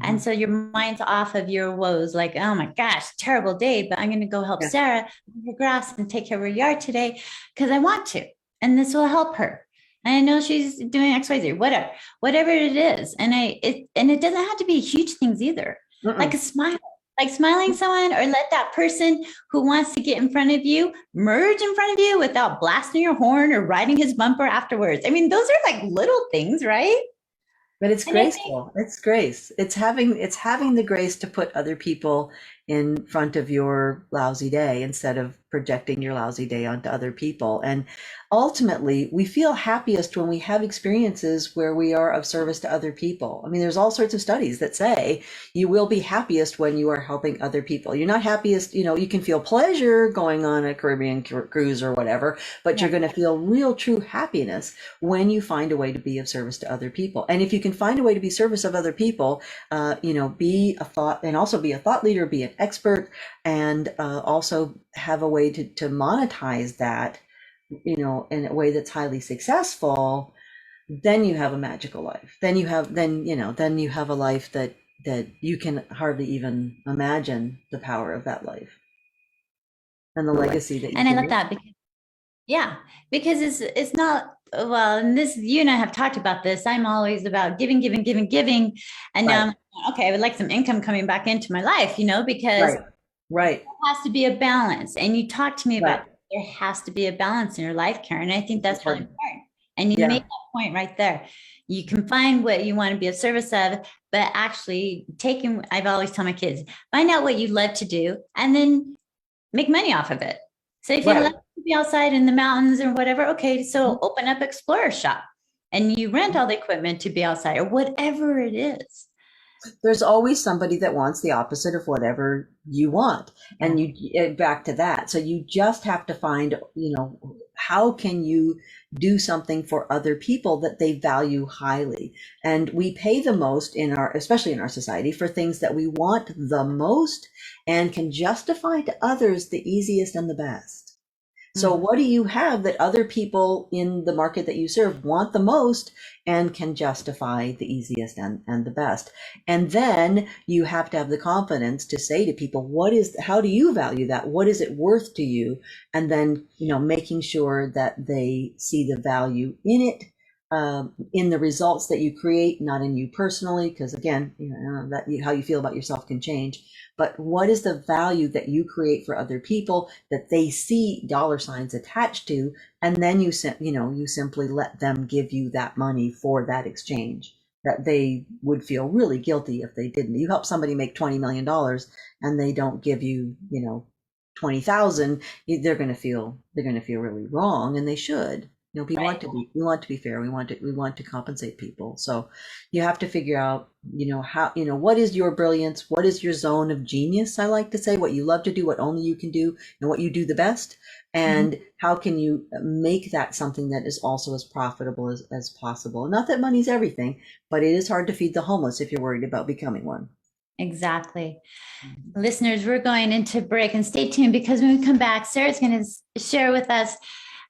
And so your mind's off of your woes, like, oh my gosh, terrible day, but I'm going to go help Sarah with her grass and take care of her yard today because I want to, and this will help her. And I know she's doing X, Y, Z, whatever it is. And it doesn't have to be huge things either. Like a smile. Like smiling someone, or let that person who wants to get in front of you merge in front of you without blasting your horn or riding his bumper afterwards. I mean, those are like little things, right? But it's graceful. It's grace. It's having the grace to put other people in front of your lousy day instead of projecting your lousy day onto other people. And ultimately, we feel happiest when we have experiences where we are of service to other people. I mean, there's all sorts of studies that say you will be happiest when you are helping other people. You're not happiest, you can feel pleasure going on a Caribbean cruise or whatever, but you're going to feel real, true happiness when you find a way to be of service to other people. And if you can find a way to be service of other people, be a thought leader, be an expert, and also have a way to monetize that, in a way that's highly successful, then you have a magical life. Then you have a life that you can hardly even imagine the power of that life and the legacy that you and I love that because it's not, well, and this, you and I have talked about this. I'm always about giving. And now I'm, okay, I would like some income coming back into my life, because Right. There has to be a balance. And you talked to me Right. about there has to be a balance in your life, Karen. I think that's really important. And you Yeah. made that point right there. You can find what you want to be of service of, but actually taking, I've always tell my kids, find out what you love to do and then make money off of it. So if you Right. love to be outside in the mountains or whatever, okay, so open up Explorer Shop and you rent all the equipment to be outside or whatever it is. There's always somebody that wants the opposite of whatever you want. And you back to that. So you just have to find, how can you do something for other people that they value highly? And we pay the most especially in our society, for things that we want the most and can justify to others the easiest and the best. So what do you have that other people in the market that you serve want the most and can justify the easiest and the best? And then you have to have the confidence to say to people, how do you value that? What is it worth to you? And then, making sure that they see the value in it, in the results that you create, not in you personally, because again, how you feel about yourself can change. But what is the value that you create for other people that they see dollar signs attached to, and then you simply let them give you that money for that exchange that they would feel really guilty if they didn't. You help somebody make $20 million and they don't give you, 20,000, they're going to feel really wrong, and they should. We want to be fair. We want to compensate people. So you have to figure out, how, what is your brilliance? What is your zone of genius? I like to say what you love to do, what only you can do, and what you do the best. And how can you make that something that is also as profitable as possible? Not that money's everything, but it is hard to feed the homeless if you're worried about becoming one. Exactly. Listeners, we're going into break, and stay tuned, because when we come back, Sarah's going to share with us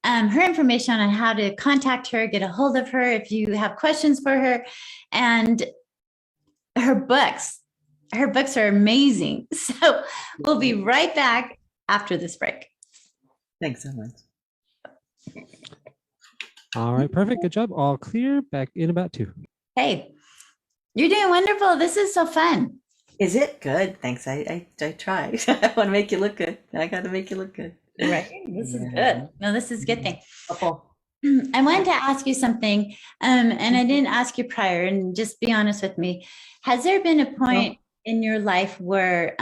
her information on how to contact her, get a hold of her if you have questions for her, and her books. Her books are amazing. So we'll be right back after this break. Thanks so much. All right, perfect. Good job. All clear. Back in about 2. Hey, you're doing wonderful. This is so fun. Is it good? Thanks. I try. I want to make you look good. I got to make you look good. Right. This is good. No, this is a good thing. Helpful. I wanted to ask you something, and I didn't ask you prior, and just be honest with me. Has there been a point in your life where,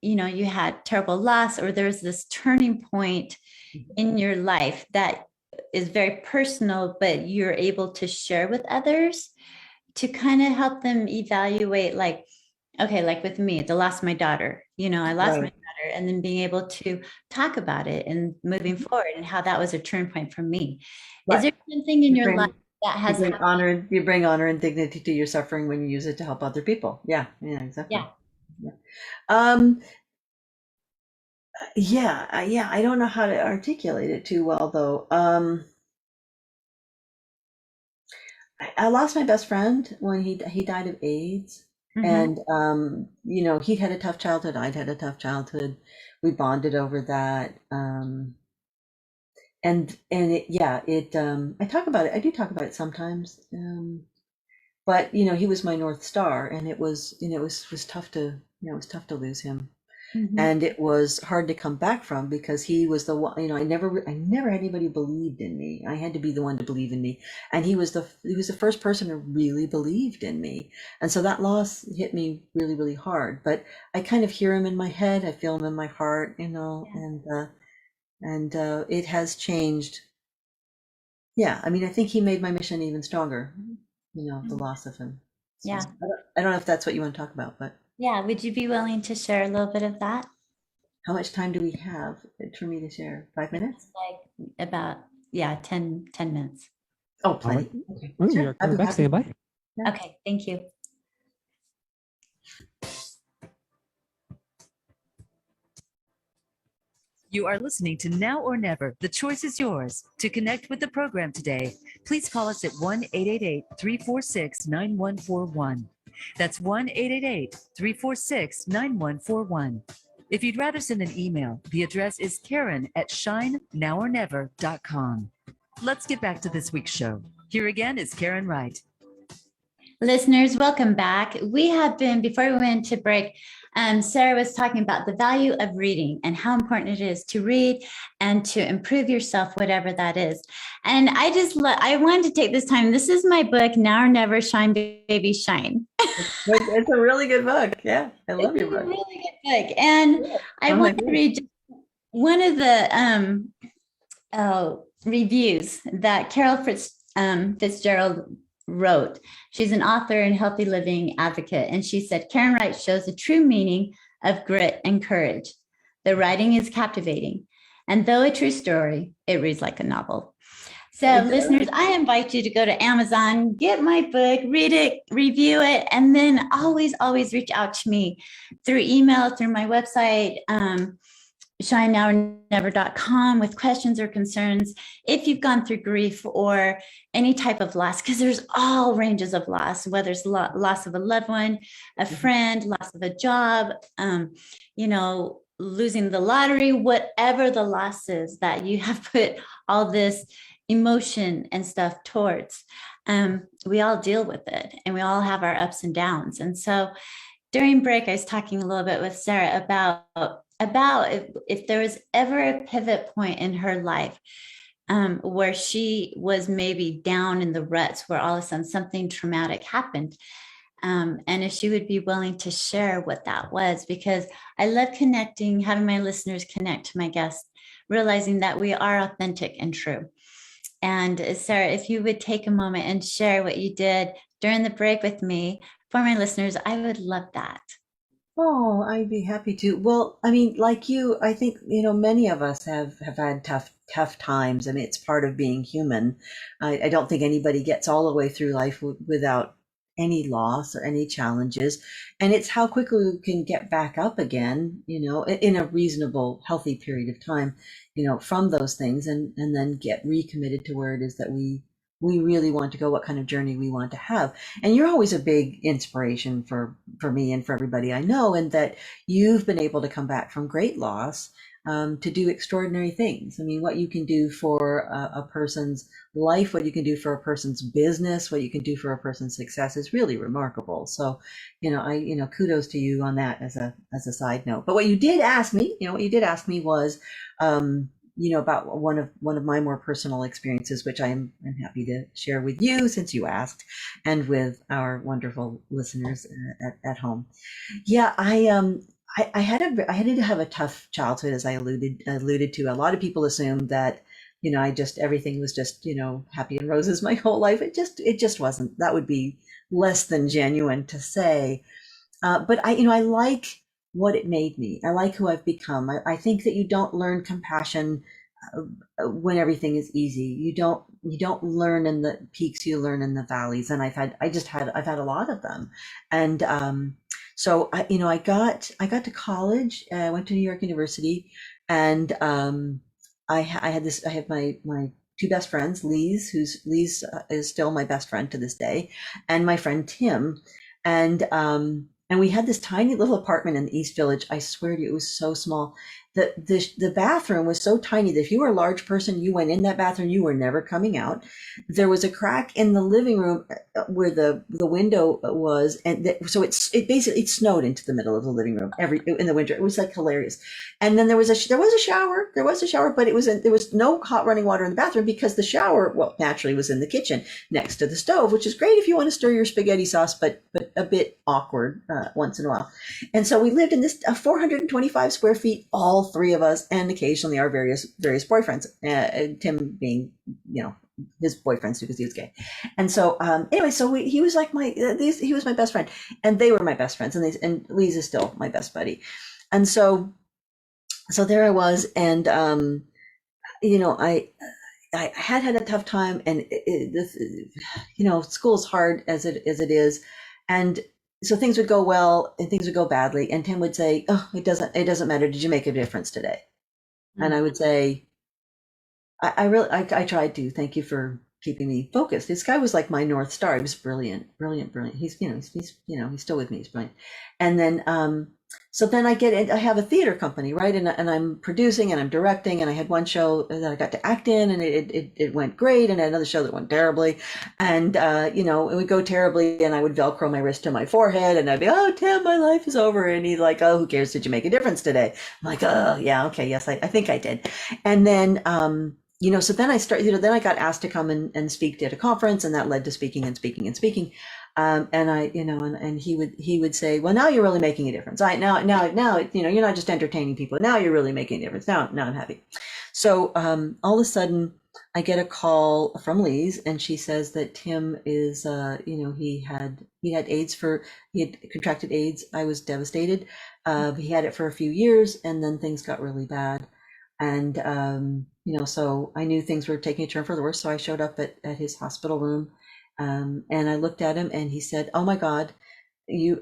you had terrible loss, or there's this turning point in your life that is very personal, but you're able to share with others to kind of help them evaluate, like with me, the loss of my daughter, I lost my daughter, and then being able to talk about it and moving forward, and how that was a turn point for me. Right. Is there something in your life that has you bring honor and dignity to your suffering when you use it to help other people? Yeah, exactly. Yeah. I don't know how to articulate it too well, though. I lost my best friend when he died of AIDS. And, he'd had a tough childhood. I'd had a tough childhood. We bonded over that. I talk about it. I do talk about it sometimes. But, he was my North Star, and it was tough to lose him. And it was hard to come back from, because he was the one, I never had anybody who believed in me. I had to be the one to believe in me. And he was the first person who really believed in me. And so that loss hit me really, really hard, but I kind of hear him in my head. I feel him in my heart, and it has changed. Yeah. I mean, I think he made my mission even stronger, the loss of him. So yeah. I don't know if that's what you want to talk about, but. Yeah, would you be willing to share a little bit of that? How much time do we have for me to share? 5 minutes? Like about 10 minutes. Oh, plenty. Right. Okay. Sure. You're coming back. Stand by. Yeah. Okay, thank you. You are listening to Now or Never. The choice is yours. To connect with the program today, please call us at 1-888-346-9141. That's 1-888-346-9141. If you'd rather send an email, the address is Karen@shinenowornever.com. Let's get back to this week's show. Here again is Karen Wright. Listeners, welcome back. We have been, before we went to break, Sarah was talking about the value of reading and how important it is to read and to improve yourself, whatever that is. And I wanted to take this time. This is my book, Now or Never, Shine Baby Shine. It's a really good book. Yeah, I love your book. It's a really good book. And I want to read just one of the reviews that Carol Fitzgerald wrote. She's an author and healthy living advocate. And she said, Karen Wright shows the true meaning of grit and courage. The writing is captivating. And though a true story, it reads like a novel. So listeners, I invite you to go to Amazon, get my book, read it, review it, and then always reach out to me through email, through my website, shinenowornever.com, with questions or concerns. If you've gone through grief or any type of loss, because there's all ranges of loss, whether it's loss of a loved one, a friend, loss of a job, losing the lottery, whatever the loss is that you have put all this emotion and stuff towards, we all deal with it, and we all have our ups and downs. And so during break, I was talking a little bit with Sarah about if there was ever a pivot point in her life where she was maybe down in the ruts, where all of a sudden something traumatic happened. And if she would be willing to share what that was, because I love connecting, having my listeners connect to my guests, realizing that we are authentic and true. And Sarah, if you would take a moment and share what you did during the break with me for my listeners, I would love that. Oh, I'd be happy to. Well, I mean, like you, I think, many of us have had tough times. I mean, it's part of being human. I don't think anybody gets all the way through life without any loss or any challenges. And it's how quickly we can get back up again, in a reasonable, healthy period of time, from those things, and then get recommitted to where it is that we really want to go, what kind of journey we want to have. And you're always a big inspiration for me and for everybody I know, and that you've been able to come back from great loss to do extraordinary things. I mean, what you can do for a person's life, what you can do for a person's business, what you can do for a person's success is really remarkable. So, kudos to you on that as a side note. But what you did ask me, was, about one of my more personal experiences, which I'm happy to share with you since you asked, and with our wonderful listeners at home. Yeah, I had to have a tough childhood, as I alluded to. A lot of people assume that, everything was just, happy and roses my whole life. It just wasn't. That would be less than genuine to say. But I like what it made me. I like who I've become. I think that you don't learn compassion when everything is easy. You don't learn in the peaks, you learn in the valleys. And I've had a lot of them. And so I got to college. I went to New York University, and I have my two best friends, Lise is still my best friend to this day, and my friend Tim, and we had this tiny little apartment in the East Village. I swear to you, it was so small. The bathroom was so tiny that if you were a large person, you went in that bathroom, you were never coming out. There was a crack in the living room where the window was, and so it snowed into the middle of the living room in the winter. It was like hilarious. And then there was a shower, but there was no hot running water in the bathroom, because the shower, well, naturally was in the kitchen next to the stove, which is great if you want to stir your spaghetti sauce, but a bit awkward once in a while. And so we lived in this 425 square feet, all three of us, and occasionally our various boyfriends, Tim being, his boyfriends, because he was gay. And so anyway, so he was like he was my best friend, and they were my best friends, and Lise is still my best buddy. And so there I was, and I had a tough time, and school is hard as it is, and so things would go well and things would go badly, and Tim would say, "Oh, it doesn't matter. Did you make a difference today?" Mm-hmm. And I would say, I tried to. Thank you for keeping me focused. This guy was like my North Star. He was brilliant. He's still with me. He's brilliant. And then So then I have a theater company, right? And I'm producing and I'm directing, and I had one show that I got to act in, and it went great, and another show that went terribly. And, it would go terribly, and I would Velcro my wrist to my forehead, and I'd be, oh, Tim, my life is over. And he's like, oh, who cares? Did you make a difference today? I'm like, oh, yeah, okay, yes, I think I did. And then, so then then I got asked to come and speak at a conference, and that led to speaking and speaking and speaking. And he would say, well, now you're really making a difference. Now, you're not just entertaining people. Now you're really making a difference. Now I'm happy. So, all of a sudden I get a call from Lise, and she says that Tim is, he had AIDS he had contracted AIDS. I was devastated. He had it for a few years, and then things got really bad. And, so I knew things were taking a turn for the worse. So I showed up at his hospital room. And I looked at him, and he said, oh my God, you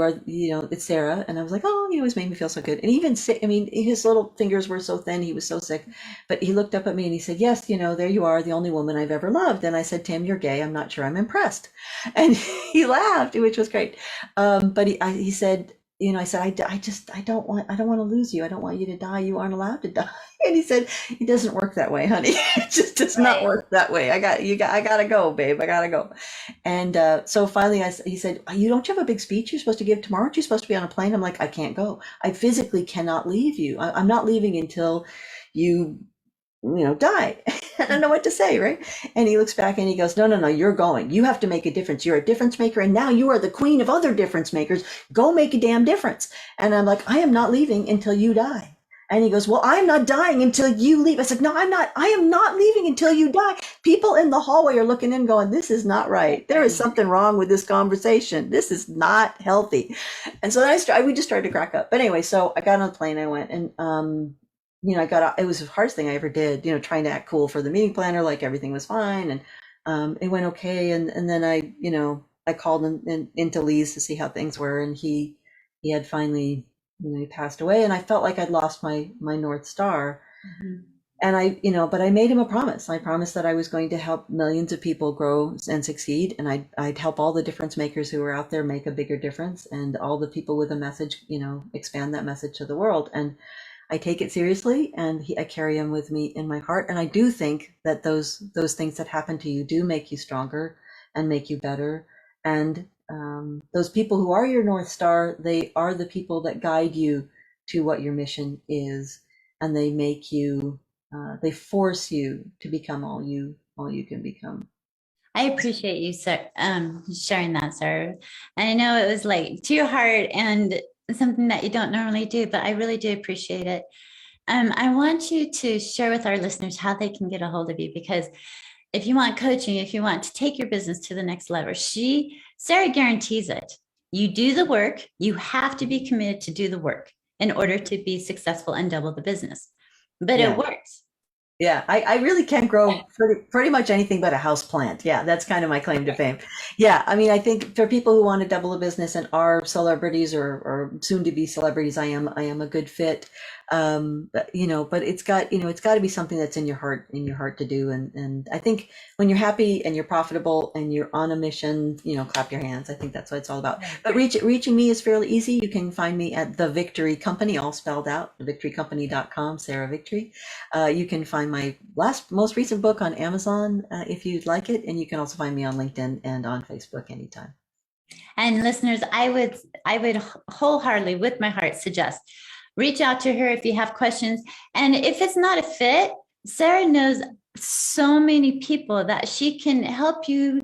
are, it's Sarah. And I was like, oh, he always made me feel so good. And even his little fingers were so thin. He was so sick, but he looked up at me and he said, yes, there you are, the only woman I've ever loved. And I said, Tim, you're gay. I'm not sure I'm impressed. And he laughed, which was great. But he said, I said, I don't want to lose you. I don't want you to die. You aren't allowed to die. And he said, it doesn't work that way, honey. It just does not work that way. I gotta go, babe. I gotta go. And so finally he said, you don't have a big speech you're supposed to give tomorrow? Aren't you supposed to be on a plane? I'm like, I can't go. I physically cannot leave you. I'm not leaving until you die. I don't know what to say, right? And he looks back and he goes, no, you're going. You have to make a difference. You're a difference maker. And now you are the queen of other difference makers. Go make a damn difference. And I'm like, I am not leaving until you die. And he goes, well, I'm not dying until you leave. I said, no, I'm not. I am not leaving until you die. People in the hallway are looking in going, this is not right. There is something wrong with this conversation. This is not healthy. And so then we just started to crack up. But anyway, so I got on the plane. I went and, it was the hardest thing I ever did, trying to act cool for the meeting planner, like everything was fine. And it went okay. And then I called into Lise to see how things were. And he had finally, he passed away, and I felt like I'd lost my North Star. Mm-hmm. And but I made him a promise. I promised that I was going to help millions of people grow and succeed. And I'd help all the difference makers who are out there make a bigger difference, and all the people with a message, expand that message to the world. And I take it seriously, and I carry him with me in my heart. And I do think that those things that happen to you do make you stronger and make you better. And those people who are your North Star, they are the people that guide you to what your mission is, and they make you, they force you to become all you can become. I appreciate you, sir, sharing that, sir. And I know it was like to your heart and something that you don't normally do, but I really do appreciate it. I want you to share with our listeners how they can get a hold of you, because if you want coaching, if you want to take your business to the next level, Sarah guarantees it. You do the work. You have to be committed to do the work in order to be successful and double the business. But it works. Yeah, I really can't grow pretty much anything but a house plant. Yeah, that's kind of my claim to fame. Yeah, I mean, I think for people who want to double a business and are celebrities or soon to be celebrities, I am a good fit. But it's got to be something that's in your heart to do. And I think when you're happy and you're profitable and you're on a mission, clap your hands. I think that's what it's all about. But reaching me is fairly easy. You can find me at The Victory Company, all spelled out, thevictorycompany.com, Sarah Victory. You can find my most recent book on Amazon if you'd like it. And you can also find me on LinkedIn and on Facebook anytime. And listeners, I would wholeheartedly, with my heart, suggest reach out to her if you have questions. And if it's not a fit, Sarah knows so many people that she can help you,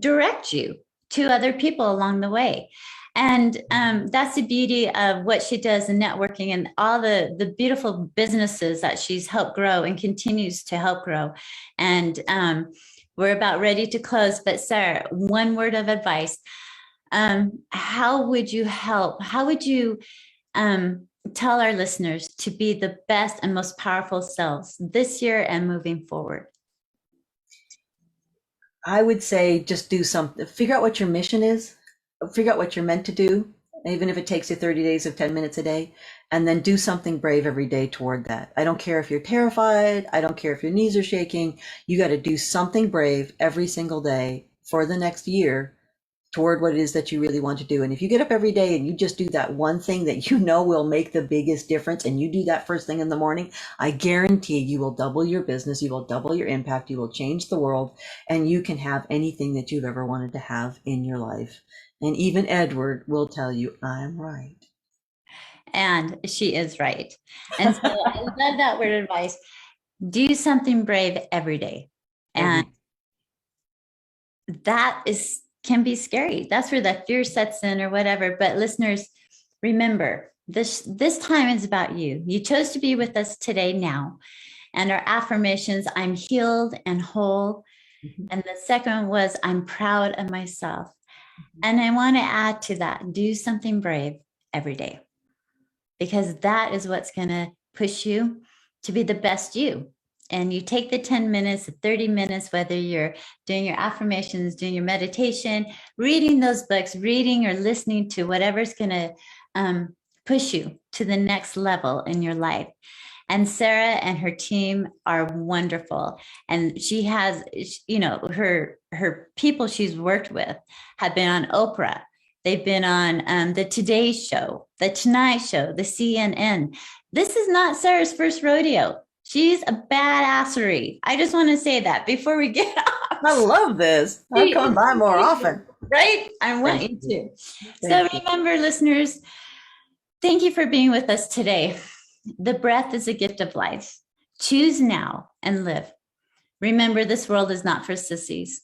direct you to other people along the way. And that's the beauty of what she does in networking and all the beautiful businesses that she's helped grow and continues to help grow. And we're about ready to close. But Sarah, one word of advice. How would you help? How would you tell our listeners to be the best and most powerful selves this year and moving forward? I would say just do something. Figure out what your mission is. Figure out what you're meant to do, even if it takes you 30 days of 10 minutes a day, and then do something brave every day toward that. I don't care if you're terrified. I don't care if your knees are shaking. You got to do something brave every single day for the next year toward what it is that you really want to do. And if you get up every day and you just do that one thing that you know will make the biggest difference, and you do that first thing in the morning, I guarantee you will double your business, you will double your impact, you will change the world, and you can have anything that you've ever wanted to have in your life. And even Edward will tell you I'm right. And she is right. And so I love that word of advice. Do something brave every day. And that can be scary. That's where that fear sets in or whatever. But listeners, remember, this time is about you. You chose to be with us today now. And our affirmations, I'm healed and whole. And the second one was, I'm proud of myself. And I want to add to that, do something brave every day, because that is what's going to push you to be the best you. And you take the 10 minutes, the 30 minutes, whether you're doing your affirmations, doing your meditation, reading those books, reading or listening to whatever's going to push you to the next level in your life. And Sarah and her team are wonderful. And she has, her people she's worked with have been on Oprah. They've been on the Today Show, the Tonight Show, the CNN. This is not Sarah's first rodeo. She's a badassery. I just want to say that before we get off. I love this. I'm coming by more often. Right? I want you to. So remember, listeners, thank you for being with us today. The breath is a gift of life. Choose now and live. Remember, this world is not for sissies.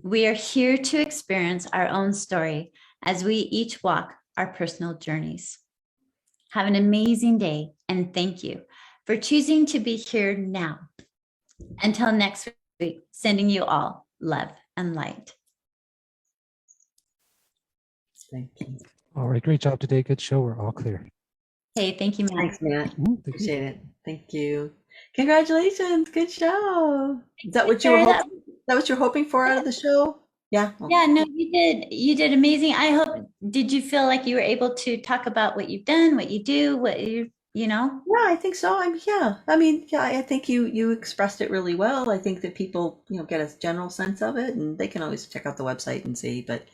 We are here to experience our own story as we each walk our personal journeys. Have an amazing day, and thank you for choosing to be here now. Until next week, sending you all love and light. Thank you. All right, great job today. Good show. We're all clear. Hey, thank you, Matt. Thanks, Matt. Thank you. Appreciate it. Thank you. Congratulations. Good show. Is that what you were hoping? Is that what you're hoping for out of the show? Yeah. Yeah, no, you did amazing. I hope, did you feel like you were able to talk about what you've done, what you do, what you know? Yeah, I think so. I think you expressed it really well. I think that people, get a general sense of it, and they can always check out the website and see, but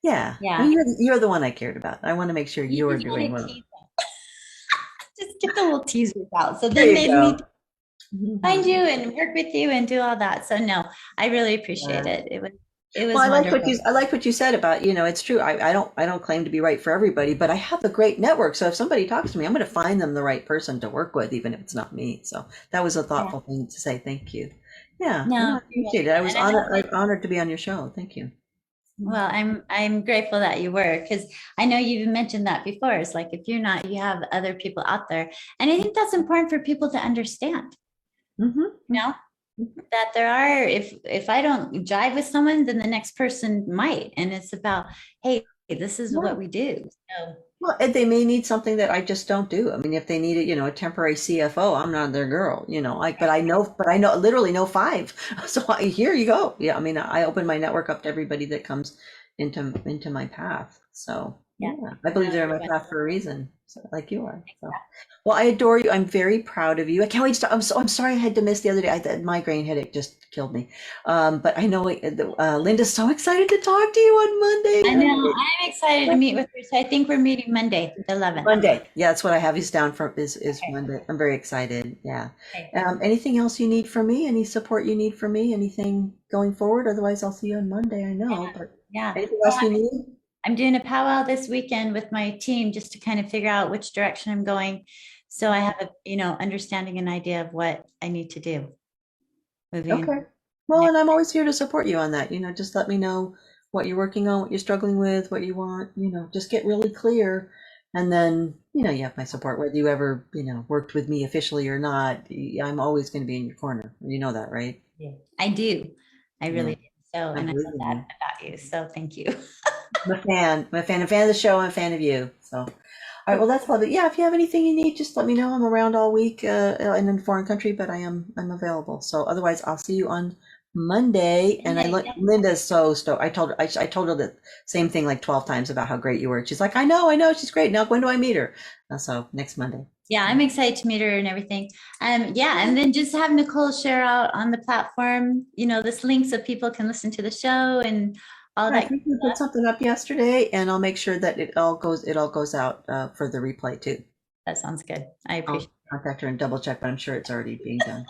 yeah. You're the one I cared about. I want to make sure you're doing well. Just get the little teasers out. So then maybe find you and work with you and do all that. So no, I really appreciate it. It was well, I like what you said about, it's true. I don't claim to be right for everybody, but I have a great network. So if somebody talks to me, I'm going to find them the right person to work with, even if it's not me. So that was a thoughtful thing to say. Thank you. Yeah. No, I appreciate it. I was honored to be on your show. Thank you. Well, I'm grateful that you were, because I know you've mentioned that before. It's like, if you're not, you have other people out there. And I think that's important for people to understand, that there are, if I don't jive with someone, then the next person might. And it's about, hey, this is what we do. So. Well, and they may need something that I just don't do. I mean, if they need a temporary CFO, I'm not their girl, but I literally know 5. So here you go. Yeah. I mean, I open my network up to everybody that comes into my path. So yeah, I believe they're in my path for a reason, like you are. So. Well, I adore you. I'm very proud of you. I can't wait to. I'm sorry I had to miss the other day. That migraine headache just killed me. But I know Linda's so excited to talk to you on Monday. I know. I'm excited to meet with her. So I think we're meeting Monday, the 11th. Monday. Yeah, that's what I have. Is down for is Monday. I'm very excited. Yeah. Anything else you need from me? Any support you need from me? Anything going forward? Otherwise, I'll see you on Monday. I know. But anything else you need? I'm doing a powwow this weekend with my team just to kind of figure out which direction I'm going. So I have a, understanding and idea of what I need to do. Okay. Well, and I'm always here to support you on that. Just let me know what you're working on, what you're struggling with, what you want, just get really clear. And then, you have my support, whether you ever, worked with me officially or not. I'm always going to be in your corner. You know that, right? Yeah, I do. I really do. So, and I love that about you. So thank you. I'm a fan of the show. I'm a fan of you. So, all right. Well, that's lovely. Yeah. If you have anything you need, just let me know. I'm around all week in a foreign country, but I'm available. So otherwise, I'll see you on Monday. And Linda's so stoked. I told her the same thing like 12 times about how great you were. She's like, I know. She's great. Now, when do I meet her? So next Monday. Yeah, I'm excited to meet her and everything. And then just have Nicole share out on the platform, this link so people can listen to the show and all I that. think we put something up yesterday, and I'll make sure that it all goes out for the replay too. That sounds good. I appreciate I'll contact her and double check, but I'm sure it's already being done.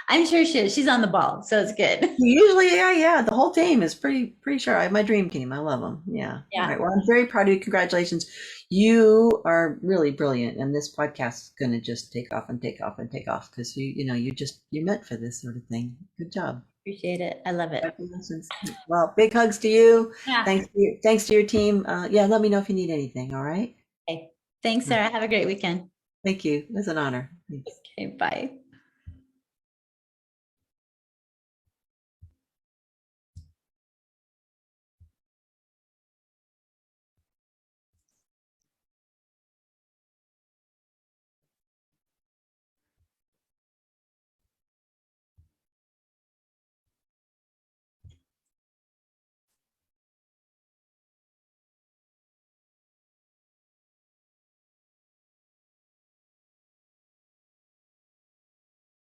I'm sure she is. She's on the ball, so it's good. Usually, yeah. The whole team is pretty sure. I have my dream team. I love them. Yeah. Yeah. All right. Well, I'm very proud of you. Congratulations. You are really brilliant, and this podcast is going to just take off and take off and take off because you're meant for this sort of thing. Good job. Appreciate it. I love it. Congratulations. Well, big hugs to you. Yeah. Thanks to your team. Yeah. Let me know if you need anything. All right. Okay. Thanks, Sarah. Have a great weekend. Thank you. It was an honor. Thanks. Okay. Bye.